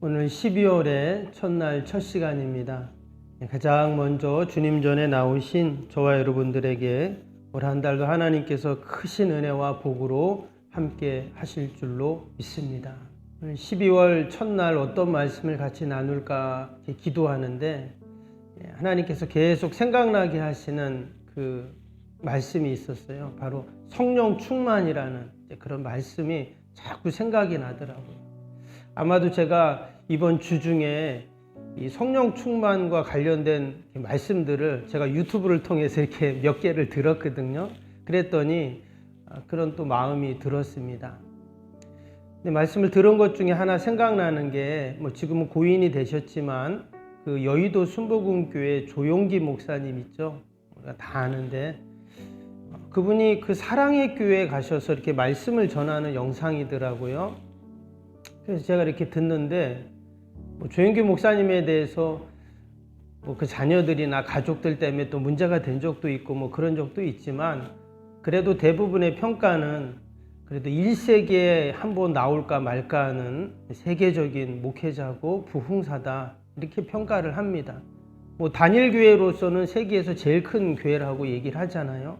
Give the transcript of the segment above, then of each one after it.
오늘 12월의 첫날 첫 시간입니다. 가장 먼저 주님 전에 나오신 저와 여러분들에게 올 한 달도 하나님께서 크신 은혜와 복으로 함께 하실 줄로 믿습니다. 오늘 12월 첫날 어떤 말씀을 같이 나눌까 기도하는데 하나님께서 계속 생각나게 하시는 그 말씀이 있었어요. 바로 성령 충만이라는 그런 말씀이 자꾸 생각이 나더라고요. 아마도 제가 이번 주 중에 이 성령 충만과 관련된 말씀들을 제가 유튜브를 통해서 이렇게 몇 개를 들었거든요. 그랬더니 그런 또 마음이 들었습니다. 근데 말씀을 들은 것 중에 하나 생각나는 게 지금은 고인이 되셨지만 그 여의도 순복음교회 조용기 목사님 있죠. 우리가 다 아는데 그분이 그 사랑의 교회에 가셔서 이렇게 말씀을 전하는 영상이더라고요. 그래서 제가 이렇게 듣는데 조용기 목사님에 대해서 그 자녀들이나 가족들 때문에 또 문제가 된 적도 있고 그런 적도 있지만 그래도 대부분의 평가는 그래도 1세기에 한 번 나올까 말까 하는 세계적인 목회자고 부흥사다 이렇게 평가를 합니다. 단일교회로서는 세계에서 제일 큰 교회라고 얘기를 하잖아요.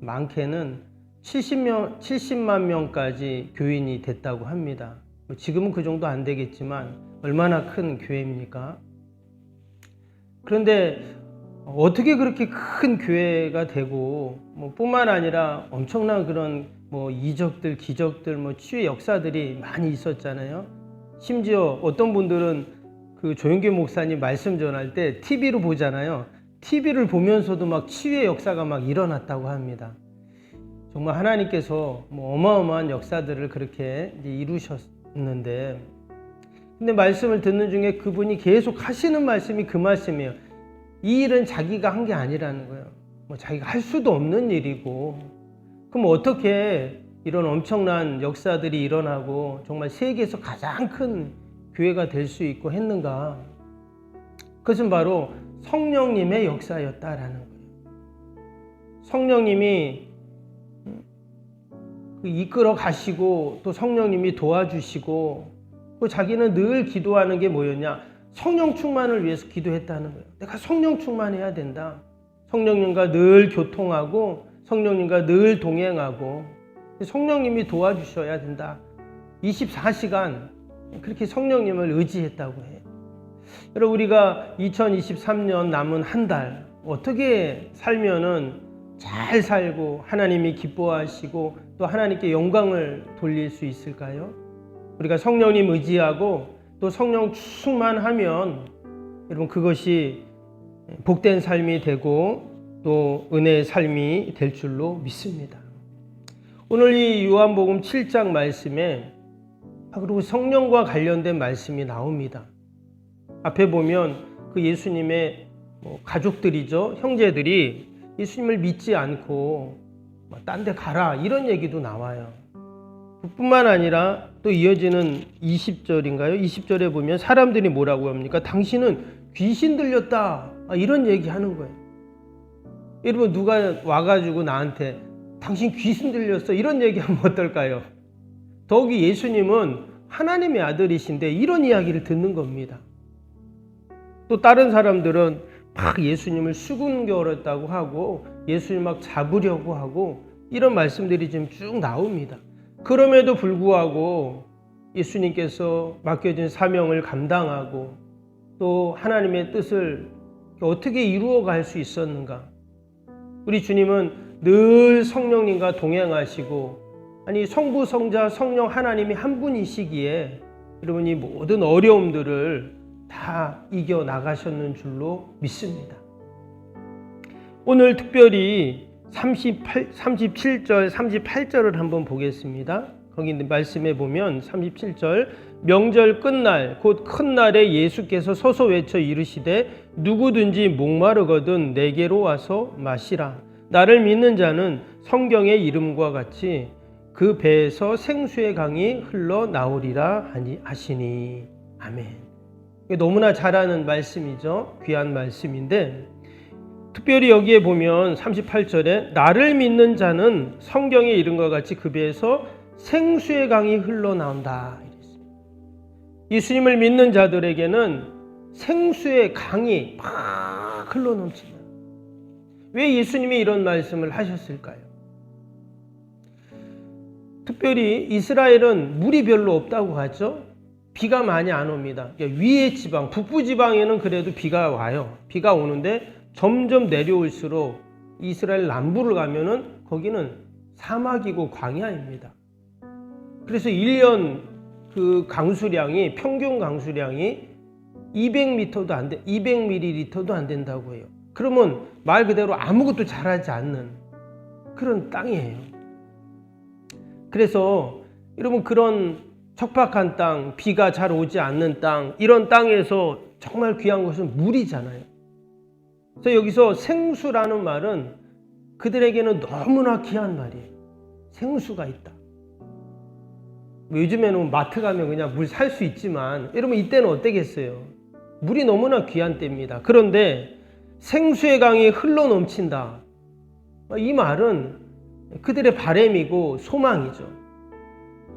많게는 70만 명까지 교인이 됐다고 합니다. 지금은 그 정도 안 되겠지만 얼마나 큰 교회입니까? 그런데 어떻게 그렇게 큰 교회가 되고 뿐만 아니라 엄청난 그런 이적들, 기적들, 치유의 역사들이 많이 있었잖아요. 심지어 어떤 분들은 그 조용기 목사님 말씀 전할 때 TV로 보잖아요. TV를 보면서도 막 치유의 역사가 막 일어났다고 합니다. 정말 하나님께서 어마어마한 역사들을 그렇게 이루셨는데, 근데 말씀을 듣는 중에 그분이 계속 하시는 말씀이 그 말씀이에요. 이 일은 자기가 한 게 아니라는 거예요. 자기가 할 수도 없는 일이고, 그럼 어떻게 이런 엄청난 역사들이 일어나고 정말 세계에서 가장 큰 교회가 될 수 있고 했는가? 그것은 바로 성령님의 역사였다라는 거예요. 성령님이 이끌어 가시고 또 성령님이 도와주시고 또 자기는 늘 기도하는 게 뭐였냐? 성령 충만을 위해서 기도했다는 거예요. 내가 성령 충만해야 된다. 성령님과 늘 교통하고 성령님과 늘 동행하고 성령님이 도와주셔야 된다. 24시간 그렇게 성령님을 의지했다고 해요. 여러분, 우리가 2023년 남은 한 달 어떻게 살면은 잘 살고 하나님이 기뻐하시고 또 하나님께 영광을 돌릴 수 있을까요? 우리가 성령님 의지하고 또 성령 충만하면 여러분 그것이 복된 삶이 되고 또 은혜의 삶이 될 줄로 믿습니다. 오늘 이 요한복음 7장 말씀에 그리고 성령과 관련된 말씀이 나옵니다. 앞에 보면 그 예수님의 가족들이죠. 형제들이 예수님을 믿지 않고 딴 데 가라 이런 얘기도 나와요. 뿐만 아니라 또 이어지는 20절인가요? 20절에 보면 사람들이 뭐라고 합니까? 당신은 귀신 들렸다 이런 얘기 하는 거예요. 여러분, 누가 와가지고 나한테 당신 귀신 들렸어 이런 얘기하면 어떨까요? 더욱이 예수님은 하나님의 아들이신데 이런 이야기를 듣는 겁니다. 또 다른 사람들은 막 예수님을 수군거렸다고 하고 예수님 막 잡으려고 하고 이런 말씀들이 지금 쭉 나옵니다. 그럼에도 불구하고 예수님께서 맡겨진 사명을 감당하고 또 하나님의 뜻을 어떻게 이루어갈 수 있었는가? 우리 주님은 늘 성령님과 동행하시고 성부, 성자, 성령 하나님이 한 분이시기에 여러분이 모든 어려움들을 다 이겨나가셨는 줄로 믿습니다. 오늘 특별히 37절, 38절을 한번 보겠습니다. 거기 말씀에 보면 37절 명절 끝날 곧 큰 날에 예수께서 서서 외쳐 이르시되 누구든지 목마르거든 내게로 와서 마시라. 나를 믿는 자는 성경의 이름과 같이 그 배에서 생수의 강이 흘러나오리라 하시니. 아멘. 너무나 잘 아는 말씀이죠. 귀한 말씀인데 특별히 여기에 보면 38절에 나를 믿는 자는 성경의 이름과 같이 그 배에서 생수의 강이 흘러나온다. 예수님을 믿는 자들에게는 생수의 강이 막 흘러넘친다. 왜 예수님이 이런 말씀을 하셨을까요? 특별히 이스라엘은 물이 별로 없다고 하죠. 비가 많이 안 옵니다. 위의 지방, 북부 지방에는 그래도 비가 와요. 비가 오는데 점점 내려올수록 이스라엘 남부를 가면은 거기는 사막이고 광야입니다. 그래서 1년 그 강수량이, 평균 강수량이 200ml도 안 된다고 해요. 그러면 말 그대로 아무것도 자라지 않는 그런 땅이에요. 그래서 여러분, 그런 척박한 땅, 비가 잘 오지 않는 땅, 이런 땅에서 정말 귀한 것은 물이잖아요. 그래서 여기서 생수라는 말은 그들에게는 너무나 귀한 말이에요. 생수가 있다. 요즘에는 마트 가면 그냥 물 살 수 있지만 여러분, 이때는 어땠겠어요? 물이 너무나 귀한 때입니다. 그런데 생수의 강이 흘러넘친다. 이 말은 그들의 바람이고 소망이죠.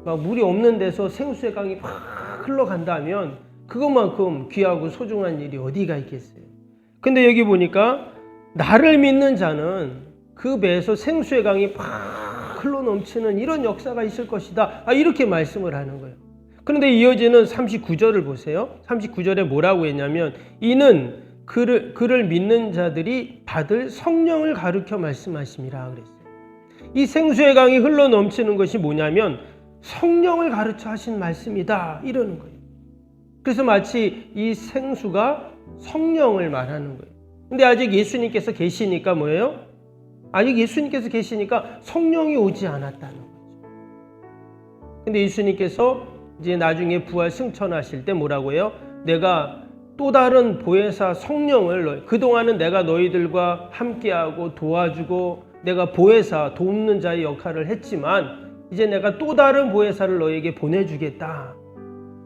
물이 없는 데서 생수의 강이 막 흘러간다면 그것만큼 귀하고 소중한 일이 어디가 있겠어요. 근데 여기 보니까 나를 믿는 자는 그 배에서 생수의 강이 막 흘러넘치는 이런 역사가 있을 것이다. 이렇게 말씀을 하는 거예요. 그런데 이어지는 39절을 보세요. 39절에 뭐라고 했냐면, 이는 그를 믿는 자들이 받을 성령을 가르쳐 말씀하심이라 그랬어요. 이 생수의 강이 흘러넘치는 것이 뭐냐면 성령을 가르쳐 하신 말씀이다, 이러는 거예요. 그래서 마치 이 생수가 성령을 말하는 거예요. 근데 아직 예수님께서 계시니까 뭐예요? 아직 예수님께서 계시니까 성령이 오지 않았다는 거죠. 근데 예수님께서 이제 나중에 부활 승천하실 때 뭐라고 해요? 내가 또 다른 보혜사 성령을, 그동안은 내가 너희들과 함께하고 도와주고 내가 보혜사, 돕는 자의 역할을 했지만 이제 내가 또 다른 보혜사를 너에게 보내주겠다.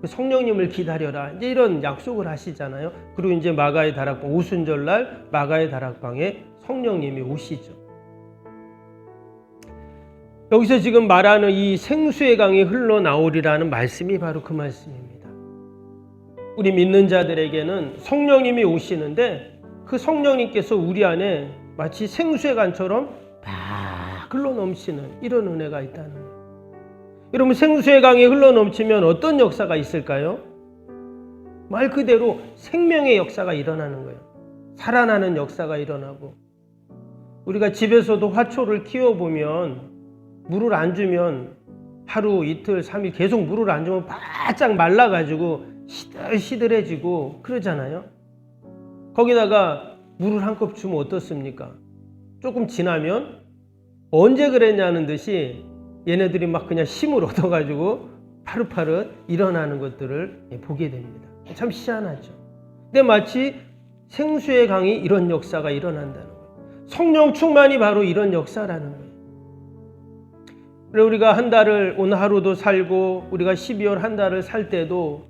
성령님을 기다려라. 이제 이런 약속을 하시잖아요. 그리고 이제 마가의 다락방, 오순절날 마가의 다락방에 성령님이 오시죠. 여기서 지금 말하는 이 생수의 강이 흘러나오리라는 말씀이 바로 그 말씀입니다. 우리 믿는 자들에게는 성령님이 오시는데 그 성령님께서 우리 안에 마치 생수의 강처럼 막 흘러넘치는 이런 은혜가 있다는 거예요. 여러분, 생수의 강이 흘러넘치면 어떤 역사가 있을까요? 말 그대로 생명의 역사가 일어나는 거예요. 살아나는 역사가 일어나고, 우리가 집에서도 화초를 키워보면 물을 안 주면 하루, 이틀, 3일 계속 물을 안 주면 바짝 말라가지고 시들시들해지고 그러잖아요. 거기다가 물을 한 컵 주면 어떻습니까? 조금 지나면 언제 그랬냐는 듯이 얘네들이 막 그냥 힘을 얻어가지고 파릇파릇 일어나는 것들을 보게 됩니다. 참 희한하죠. 근데 마치 생수의 강이 이런 역사가 일어난다는 거예요. 성령 충만이 바로 이런 역사라는 거예요. 그리고 우리가 한 달을, 오늘 하루도 살고 우리가 12월 한 달을 살 때도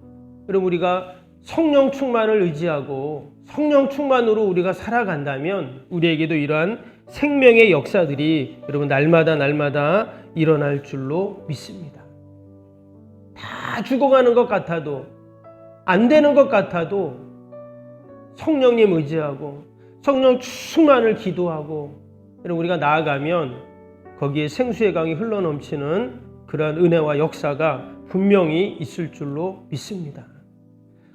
여러분, 우리가 성령 충만을 의지하고 성령 충만으로 우리가 살아간다면 우리에게도 이러한 생명의 역사들이 여러분 날마다 일어날 줄로 믿습니다. 다 죽어가는 것 같아도, 안 되는 것 같아도 성령님 의지하고 성령 충만을 기도하고 여러분, 우리가 나아가면 거기에 생수의 강이 흘러넘치는 그러한 은혜와 역사가 분명히 있을 줄로 믿습니다.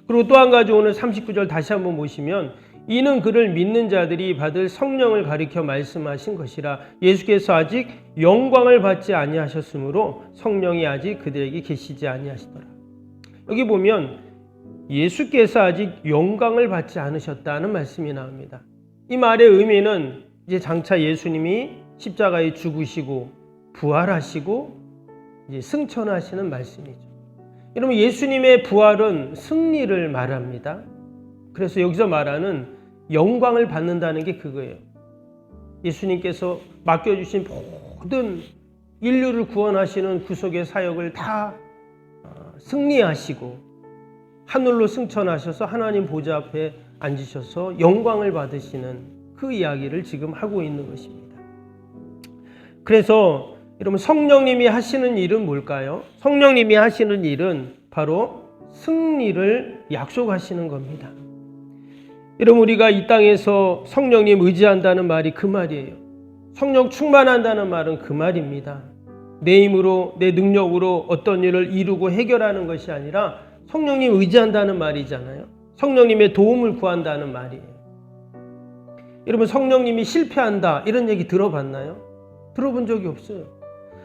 그리고 또 한 가지, 오늘 39절 다시 한번 보시면, 이는 그를 믿는 자들이 받을 성령을 가리켜 말씀하신 것이라. 예수께서 아직 영광을 받지 아니하셨으므로 성령이 아직 그들에게 계시지 아니하시더라. 여기 보면 예수께서 아직 영광을 받지 않으셨다는 말씀이 나옵니다. 이 말의 의미는 이제 장차 예수님이 십자가에 죽으시고 부활하시고 이제 승천하시는 말씀이죠. 여러분, 예수님의 부활은 승리를 말합니다. 그래서 여기서 말하는 영광을 받는다는 게 그거예요. 예수님께서 맡겨주신 모든 인류를 구원하시는 구속의 사역을 다 승리하시고 하늘로 승천하셔서 하나님 보좌 앞에 앉으셔서 영광을 받으시는 그 이야기를 지금 하고 있는 것입니다. 그래서 여러분, 성령님이 하시는 일은 뭘까요? 성령님이 하시는 일은 바로 승리를 약속하시는 겁니다. 여러분, 우리가 이 땅에서 성령님 의지한다는 말이 그 말이에요. 성령 충만한다는 말은 그 말입니다. 내 힘으로, 내 능력으로 어떤 일을 이루고 해결하는 것이 아니라 성령님 의지한다는 말이잖아요. 성령님의 도움을 구한다는 말이에요. 여러분, 성령님이 실패한다 이런 얘기 들어봤나요? 들어본 적이 없어요.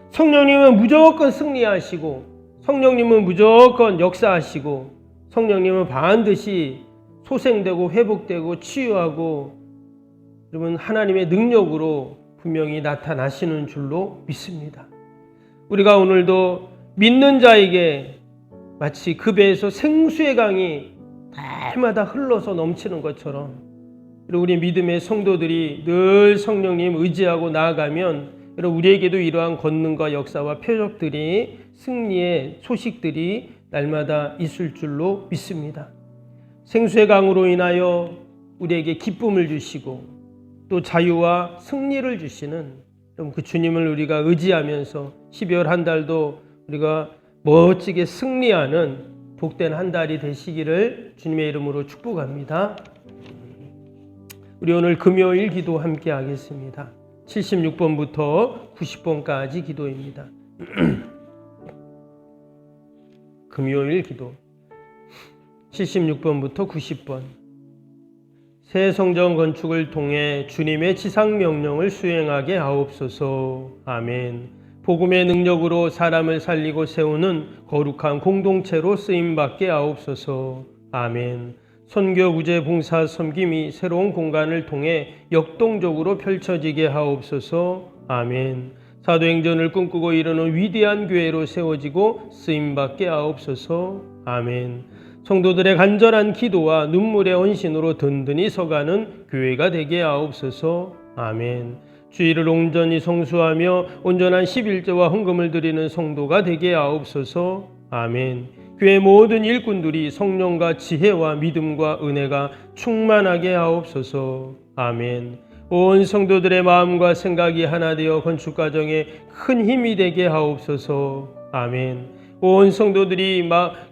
성령님은 무조건 승리하시고, 성령님은 무조건 역사하시고, 성령님은 반드시 소생되고 회복되고 치유하고, 여러분, 하나님의 능력으로 분명히 나타나시는 줄로 믿습니다. 우리가 오늘도 믿는 자에게 마치 그 배에서 생수의 강이 날마다 흘러서 넘치는 것처럼, 우리 믿음의 성도들이 늘 성령님 의지하고 나아가면 우리에게도 이러한 권능과 역사와 표적들이, 승리의 소식들이 날마다 있을 줄로 믿습니다. 생수의 강으로 인하여 우리에게 기쁨을 주시고 또 자유와 승리를 주시는 그 주님을 우리가 의지하면서 12월 한 달도 우리가 멋지게 승리하는 복된 한 달이 되시기를 주님의 이름으로 축복합니다. 우리 오늘 금요일 기도 함께 하겠습니다. 76번부터 90번까지 기도입니다. 금요일 기도 76번부터 90번. 새 성전 건축을 통해 주님의 지상 명령을 수행하게 하옵소서. 아멘. 복음의 능력으로 사람을 살리고 세우는 거룩한 공동체로 쓰임받게 하옵소서. 아멘. 선교, 구제, 봉사, 섬김이 새로운 공간을 통해 역동적으로 펼쳐지게 하옵소서. 아멘. 사도행전을 꿈꾸고 이루는 위대한 교회로 세워지고 쓰임받게 하옵소서. 아멘. 성도들의 간절한 기도와 눈물의 헌신으로 든든히 서가는 교회가 되게 하옵소서. 아멘. 주의를 온전히 성수하며 온전한 11조와 헌금을 드리는 성도가 되게 하옵소서. 아멘. 교회 모든 일꾼들이 성령과 지혜와 믿음과 은혜가 충만하게 하옵소서. 아멘. 온 성도들의 마음과 생각이 하나 되어 건축 과정에 큰 힘이 되게 하옵소서. 아멘. 온 성도들이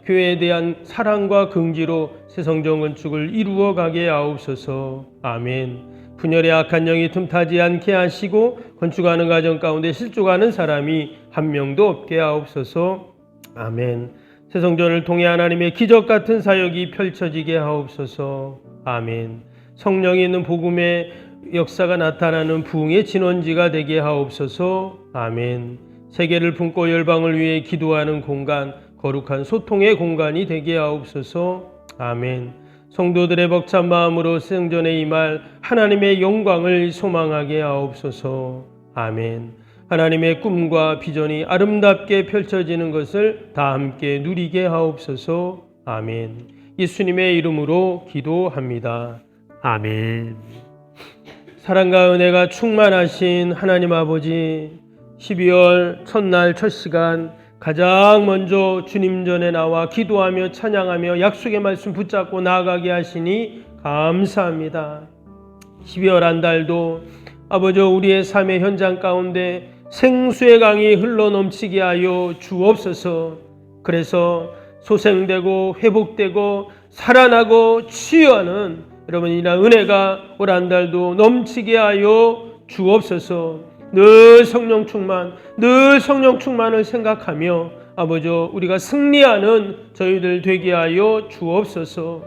교회에 대한 사랑과 긍지로 새 성전 건축을 이루어 가게 하옵소서. 아멘. 분열의 악한 영이 틈타지 않게 하시고 건축하는 과정 가운데 실족하는 사람이 한 명도 없게 하옵소서. 아멘. 새 성전을 통해 하나님의 기적 같은 사역이 펼쳐지게 하옵소서. 아멘. 성령이 있는 복음의 역사가 나타나는 부흥의 진원지가 되게 하옵소서. 아멘. 세계를 품고 열방을 위해 기도하는 공간, 거룩한 소통의 공간이 되게 하옵소서. 아멘. 성도들의 벅찬 마음으로 성전에 임할 하나님의 영광을 소망하게 하옵소서. 아멘. 하나님의 꿈과 비전이 아름답게 펼쳐지는 것을 다 함께 누리게 하옵소서. 아멘. 예수님의 이름으로 기도합니다. 아멘. 사랑과 은혜가 충만하신 하나님 아버지, 12월 첫날 첫 시간 가장 먼저 주님 전에 나와 기도하며 찬양하며 약속의 말씀 붙잡고 나아가게 하시니 감사합니다. 12월 한 달도 아버지, 우리의 삶의 현장 가운데 생수의 강이 흘러넘치게 하여 주옵소서. 그래서 소생되고 회복되고 살아나고 치유하는 여러분, 이런 은혜가 올 한 달도 넘치게 하여 주옵소서. 늘 성령 충만을 생각하며 아버지, 우리가 승리하는 저희들 되게 하여 주옵소서.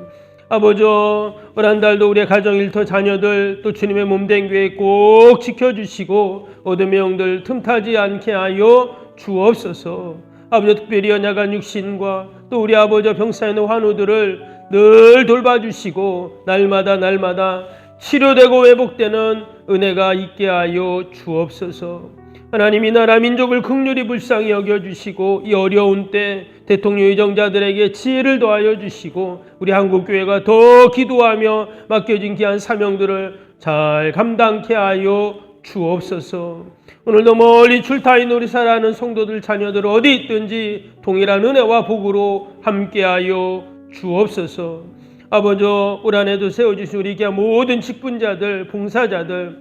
아버지, 올 한 달도 우리의 가정, 일터, 자녀들, 또 주님의 몸된 교회 꼭 지켜주시고 어둠의 영들 틈타지 않게 하여 주옵소서. 아버지, 특별히 연약한 육신과 또 우리 아버지 병사에 있는 환우들을 늘 돌봐주시고 날마다 치료되고 회복되는 은혜가 있게 하여 주옵소서. 하나님, 이 나라 민족을 긍휼히 불쌍히 여겨주시고 이 어려운 때 대통령 의정자들에게 지혜를 더하여 주시고 우리 한국교회가 더 기도하며 맡겨진 귀한 사명들을 잘 감당케 하여 주옵소서. 오늘도 멀리 출타인 우리 사랑하는 성도들 자녀들 어디 있든지 동일한 은혜와 복으로 함께하여 주옵소서. 아버지, 올 한해도 세워주신 우리 귀한 모든 직분자들, 봉사자들,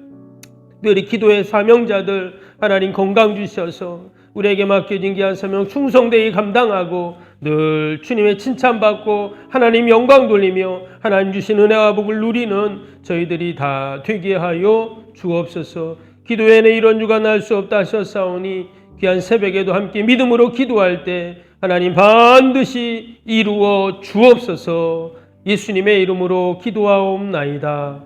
특별히 기도의 사명자들 하나님 건강 주셔서 우리에게 맡겨진 귀한 사명 충성되이 감당하고 늘 주님의 칭찬받고 하나님 영광 돌리며 하나님 주신 은혜와 복을 누리는 저희들이 다 되게 하여 주옵소서. 기도에는 이런 주가 날 수 없다 하셨사오니 귀한 새벽에도 함께 믿음으로 기도할 때 하나님 반드시 이루어 주옵소서. 예수님의 이름으로 기도하옵나이다.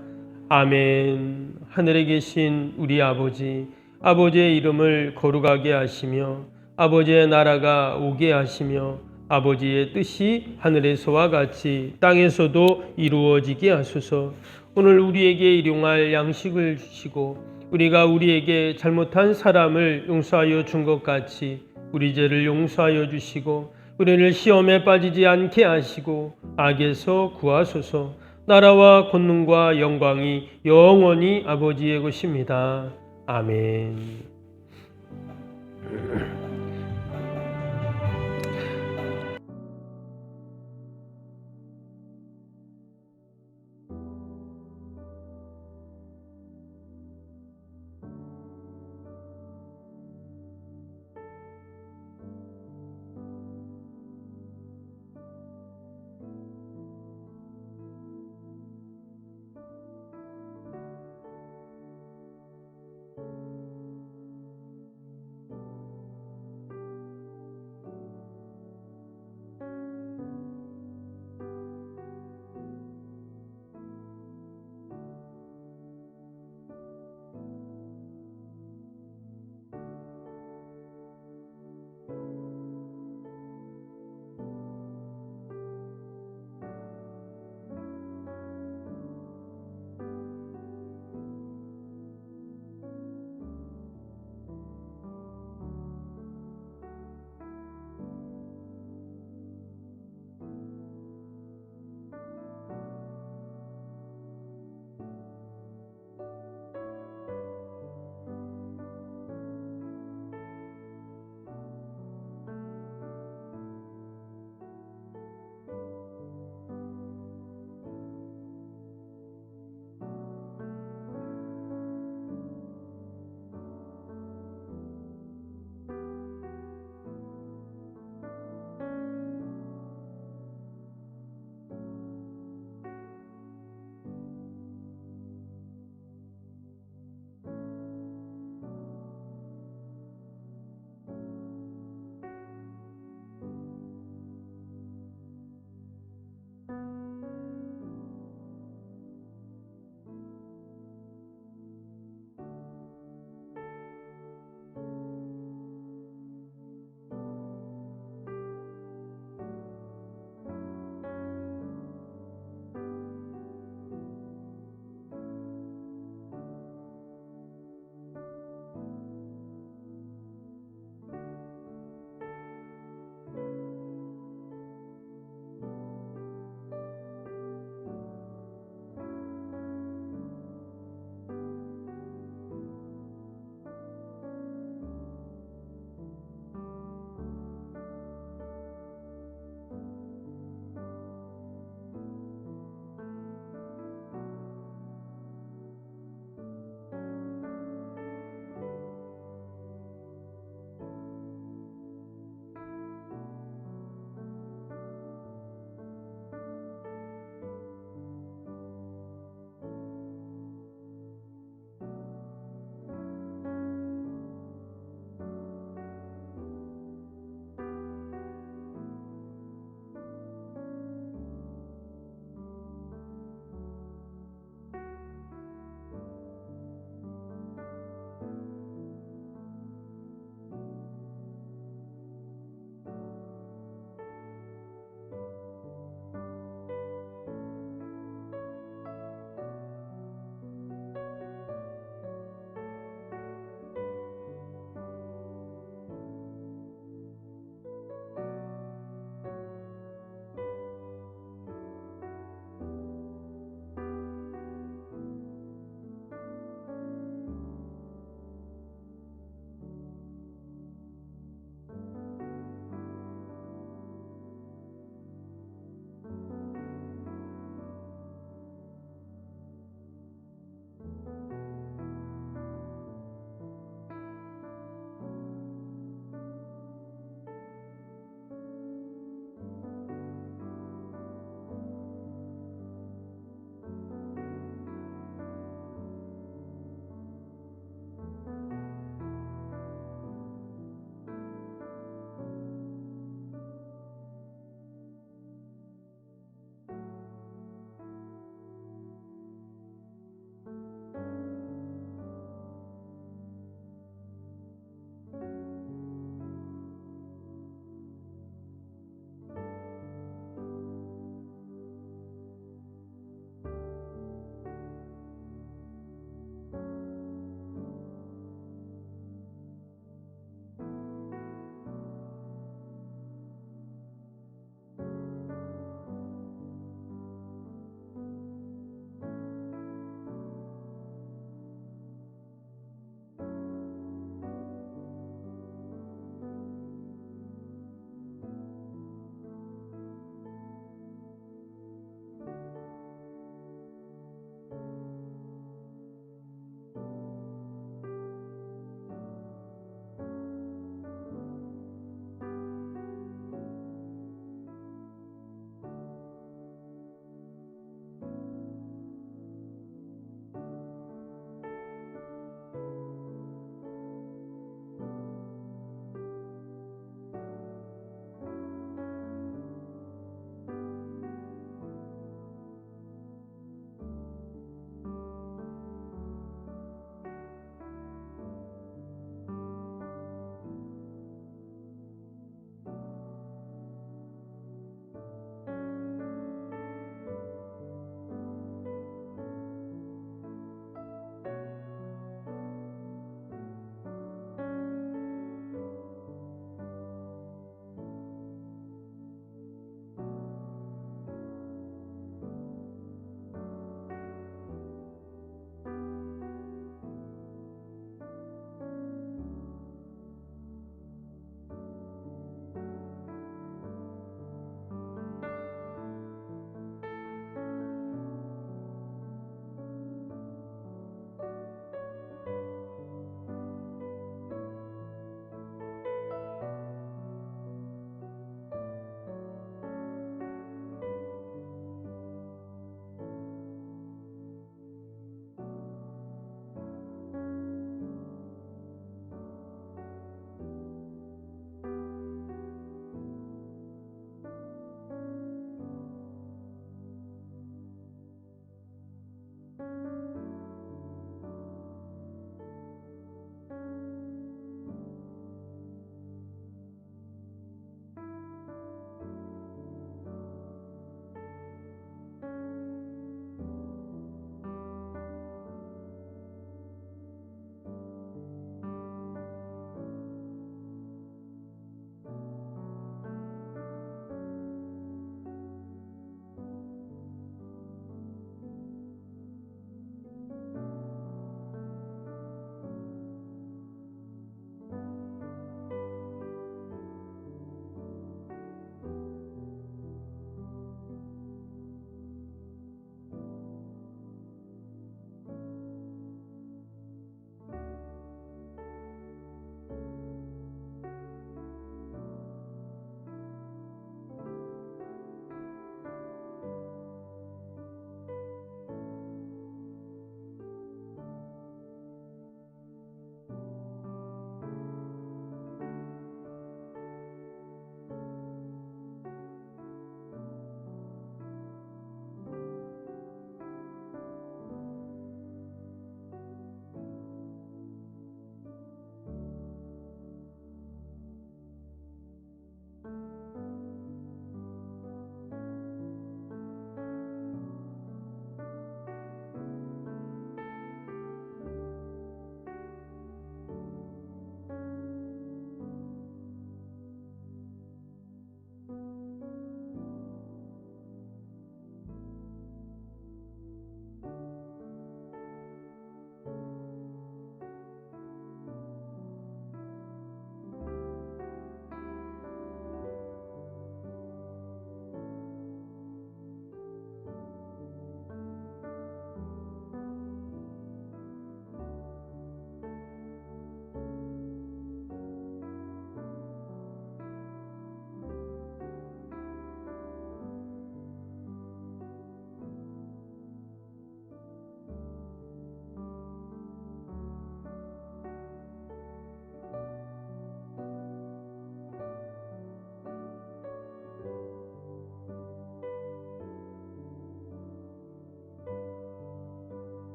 아멘. 하늘에 계신 우리 아버지, 아버지의 이름을 거룩하게 하시며 아버지의 나라가 오게 하시며 아버지의 뜻이 하늘에서와 같이 땅에서도 이루어지게 하소서. 오늘 우리에게 일용할 양식을 주시고 우리가 우리에게 잘못한 사람을 용서하여 준 것 같이 우리 죄를 용서하여 주시고 우리를 시험에 빠지지 않게 하시고 악에서 구하소서. 나라와 권능과 영광이 영원히 아버지의 것입니다. 아멘.